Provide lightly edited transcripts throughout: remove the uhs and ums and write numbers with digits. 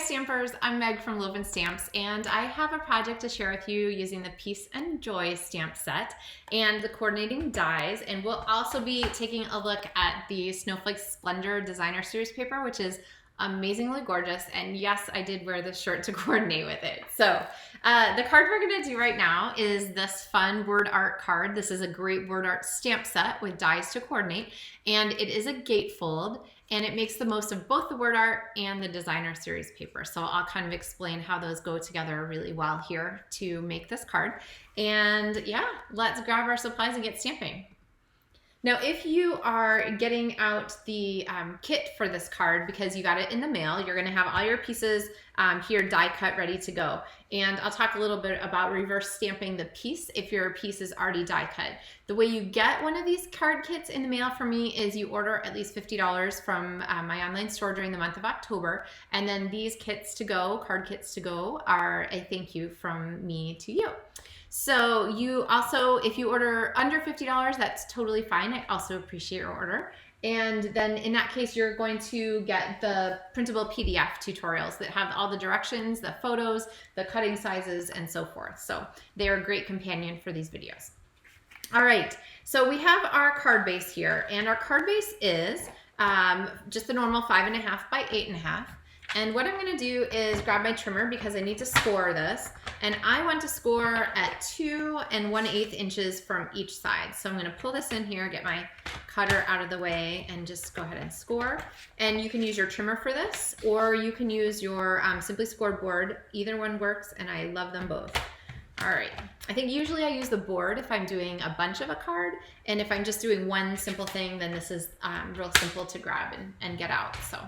Stampers, I'm Meg from LovenStamps, and I have a project to share with you using the Peace and Joy stamp set and the coordinating dies, and we'll also be taking a look at the Snowflakes Splendor designer series paper, which is amazingly gorgeous, and yes, I did wear this shirt to coordinate with it. So the card we're going to do right now is this fun word art card. This is a great word art stamp set with dies to coordinate, and it is a gatefold, and it makes the most of both the word art and the designer series paper. So I'll kind of explain how those go together really well here to make this card. And yeah, let's grab our supplies and get stamping. Now, if you are getting out the kit for this card because you got it in the mail, you're going to have all your pieces here die cut ready to go. And I'll talk a little bit about reverse stamping the piece if your piece is already die cut. The way you get one of these card kits in the mail from me is you order at least $50 from my online store during the month of October. And then these kits to go, card kits to go, are a thank you from me to you. So you also, if you order under $50, that's totally fine. I also appreciate your order. And then in that case, you're going to get the printable PDF tutorials that have all the directions, the photos, the cutting sizes, and so forth. So they're a great companion for these videos. All right, so we have our card base here, and our card base is just the normal 5.5 by 8.5. And what I'm going to do is grab my trimmer because I need to score this, and I want to score at 2 1/8 inches from each side. So I'm going to pull this in here, get my cutter out of the way, and just go ahead and score. And you can use your trimmer for this, or you can use your Simply Scored board. Either one works, and I love them both. All right, I think usually I use the board if I'm doing a bunch of a card, and if I'm just doing one simple thing, then this is real simple to grab and get out. So.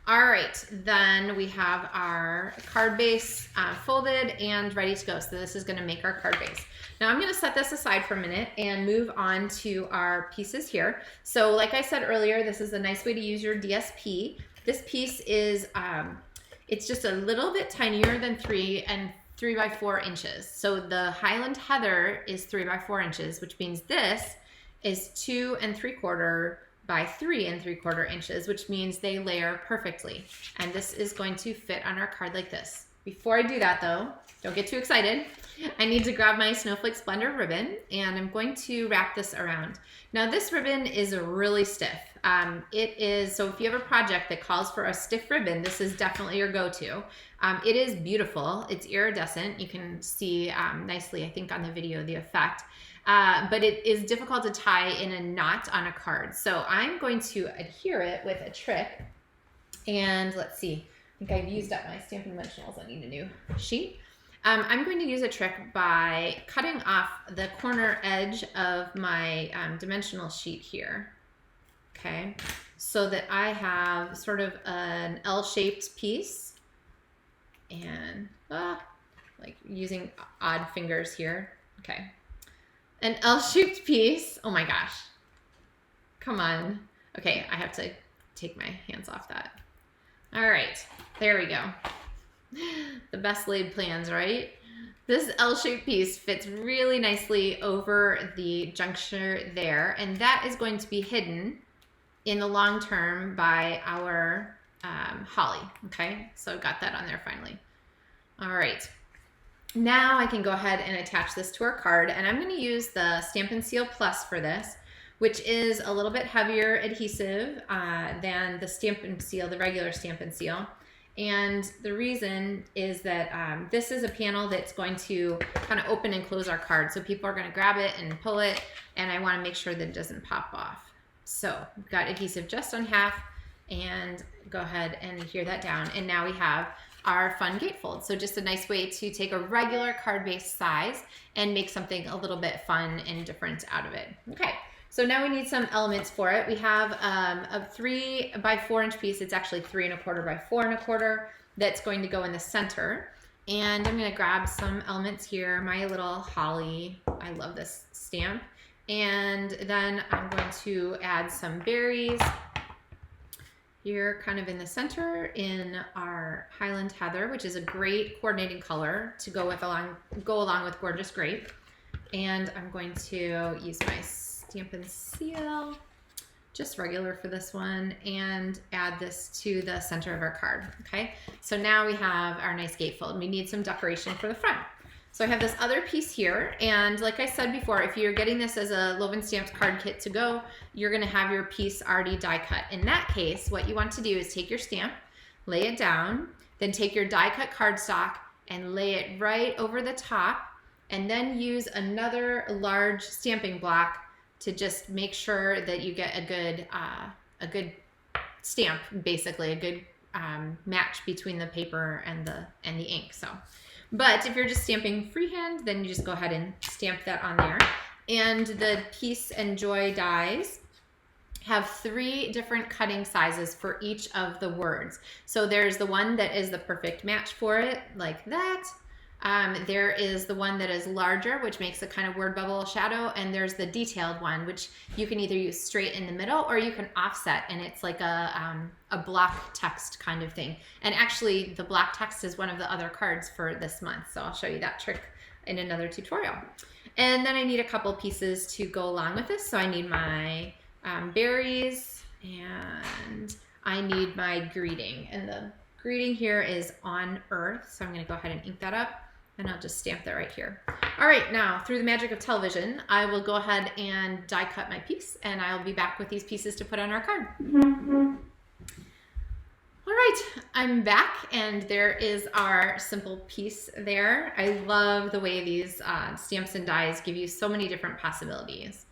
All right, then we have our card base folded and ready to go. So this is gonna make our card base. Now I'm gonna set this aside for a minute and move on to our pieces here. So like I said earlier, this is a nice way to use your DSP. This piece is, it's just a little bit tinier than 3 by 4 inches. So the Highland Heather is 3 by 4 inches, which means this is 2 3/4 by 3 3/4 inches, which means they layer perfectly. And this is going to fit on our card like this. Before I do that though, don't get too excited. I need to grab my Snowflake Splendor ribbon, and I'm going to wrap this around. Now this ribbon is really stiff. It is, so if you have a project that calls for a stiff ribbon, this is definitely your go-to. It is beautiful, it's iridescent. You can see nicely, I think on the video, the effect. But it is difficult to tie in a knot on a card. So I'm going to adhere it with a trick. And let's see, I think I've used up my Stampin' Dimensionals. I need a new sheet. I'm going to use a trick by cutting off the corner edge of my dimensional sheet here. Okay, so that I have sort of an L-shaped piece. And like using odd fingers here. Okay. An L-shaped piece. Oh my gosh. Come on. Okay, I have to take my hands off that. All right, there we go. The best laid plans, right? This L-shaped piece fits really nicely over the juncture there, and that is going to be hidden in the long term by our holly. Okay, so I've got that on there finally. All right. Now I can go ahead and attach this to our card, and I'm going to use the Stampin' Seal Plus for this, which is a little bit heavier adhesive than the Stampin' Seal, the regular Stampin' Seal. And the reason is that this is a panel that's going to kind of open and close our card. So people are going to grab it and pull it, and I want to make sure that it doesn't pop off. So we've got adhesive just on half, and go ahead and adhere that down. And now we have our fun gatefold. So just a nice way to take a regular card base size and make something a little bit fun and different out of it. Okay, so now we need some elements for it. We have a 3 by 4 inch piece. It's actually 3 1/4 by 4 1/4 that's going to go in the center. And I'm gonna grab some elements here. My little holly, I love this stamp. And then I'm going to add some berries here kind of in the center in our Highland Heather, which is a great coordinating color to go along with Gorgeous Grape. And I'm going to use my Stampin' Seal just regular for this one, and add this to the center of our card, okay? So now we have our nice gatefold. We need some decoration for the front. So I have this other piece here, and like I said before, if you're getting this as a LovenStamps card kit to go, you're gonna have your piece already die cut. In that case, what you want to do is take your stamp, lay it down, then take your die cut cardstock and lay it right over the top, and then use another large stamping block to just make sure that you get a good stamp, basically a good match between the paper and the ink. So, but if you're just stamping freehand, then you just go ahead and stamp that on there. And the Peace and Joy dies have 3 different cutting sizes for each of the words. So there's the one that is the perfect match for it, like that. There is the one that is larger, which makes a kind of word bubble shadow, and there's the detailed one, which you can either use straight in the middle or you can offset, and it's like a block text kind of thing. And actually, the block text is one of the other cards for this month, so I'll show you that trick in another tutorial. And then I need a couple pieces to go along with this, so I need my berries, and I need my greeting, and the greeting here is on Earth, so I'm going to go ahead and ink that up, and I'll just stamp that right here. All right, now through the magic of television, I will go ahead and die cut my piece, and I'll be back with these pieces to put on our card. All right, I'm back, and there is our simple piece there. I love the way these stamps and dies give you so many different possibilities.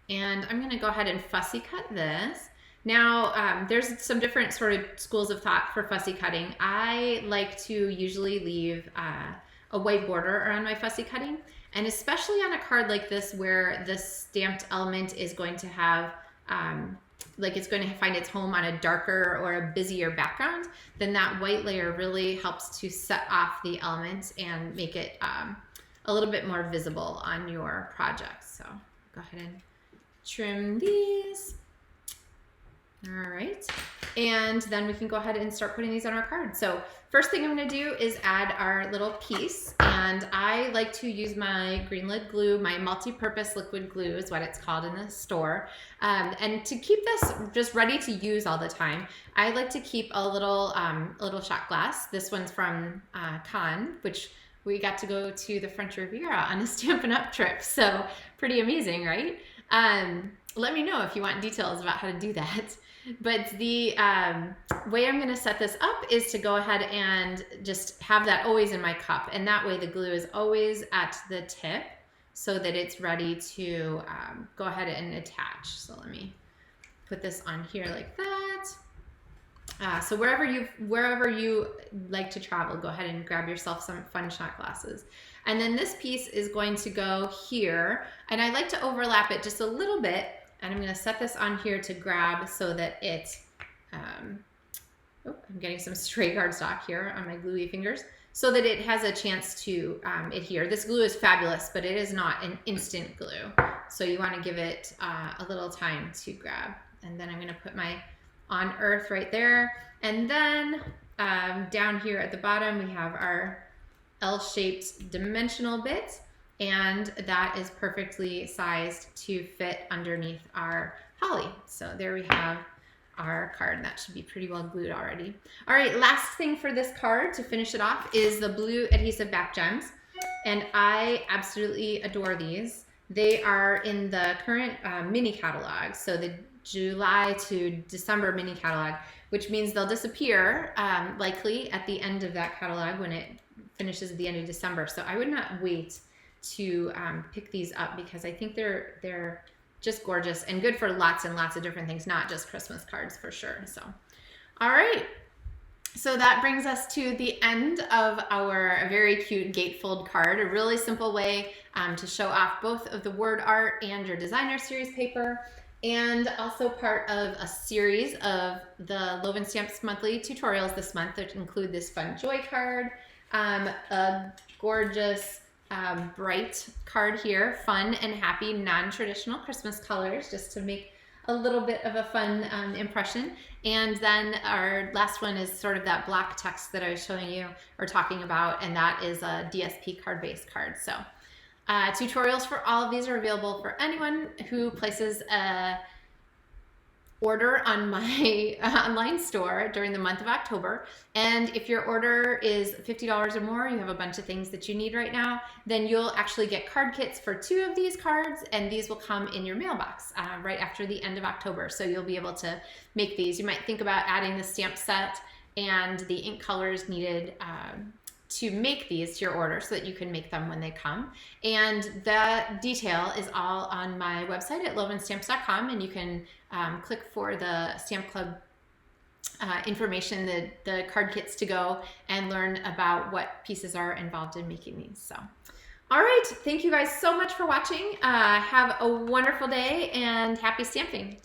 And I'm going to go ahead and fussy cut this. Now, there's some different sort of schools of thought for fussy cutting. I like to usually leave a white border around my fussy cutting, and especially on a card like this where the stamped element is going to have, like it's going to find its home on a darker or a busier background, then that white layer really helps to set off the element and make it a little bit more visible on your project. So go ahead and trim these. All right, and then we can go ahead and start putting these on our card. So first thing I'm going to do is add our little piece, and I like to use my green lid glue, my multi-purpose liquid glue is what it's called in the store. And to keep this just ready to use all the time, I like to keep a little shot glass. This one's from Cannes, which we got to go to the French Riviera on a Stampin' Up trip, so pretty amazing, right? Let me know if you want details about how to do that. But the way I'm going to set this up is to go ahead and just have that always in my cup, and that way the glue is always at the tip so that it's ready to go ahead and attach. So let me put this on here like that. So wherever you like to travel, go ahead and grab yourself some fun shot glasses. And then this piece is going to go here, and I like to overlap it just a little bit, and I'm going to set this on here to grab so that it, I'm getting some stray cardstock here on my gluey fingers, so that it has a chance to adhere. This glue is fabulous, but it is not an instant glue, so you want to give it a little time to grab. And then I'm going to put my on Earth right there, and then down here at the bottom we have our L-shaped dimensional bit, and that is perfectly sized to fit underneath our holly. So there we have our card. That should be pretty well glued already. All right, last thing for this card to finish it off is the blue adhesive back gems, and I absolutely adore these. They are in the current mini catalog, so the July to December mini catalog, which means they'll disappear likely at the end of that catalog when it finishes at the end of December. So I would not wait to pick these up, because I think they're just gorgeous and good for lots and lots of different things, not just Christmas cards for sure. So, all right. So that brings us to the end of our very cute gatefold card, a really simple way to show off both of the word art and your designer series paper, and also part of a series of the LovenStamps monthly tutorials this month that include this fun joy card, a gorgeous bright card here, fun and happy, non-traditional Christmas colors, just to make a little bit of a fun impression. And then our last one is sort of that block text that I was showing you or talking about, and that is a DSP card-based card. So tutorials for all of these are available for anyone who places a order on my online store during the month of October. And if your order is $50 or more, you have a bunch of things that you need right now, then you'll actually get card kits for 2 of these cards, and these will come in your mailbox right after the end of October. So you'll be able to make these. You might think about adding the stamp set and the ink colors needed to make these to your order so that you can make them when they come. And the detail is all on my website at LovenStamps.com, and you can click for the Stamp Club information, the card kits to go and learn about what pieces are involved in making these. So, all right, thank you guys so much for watching. Have a wonderful day and happy stamping.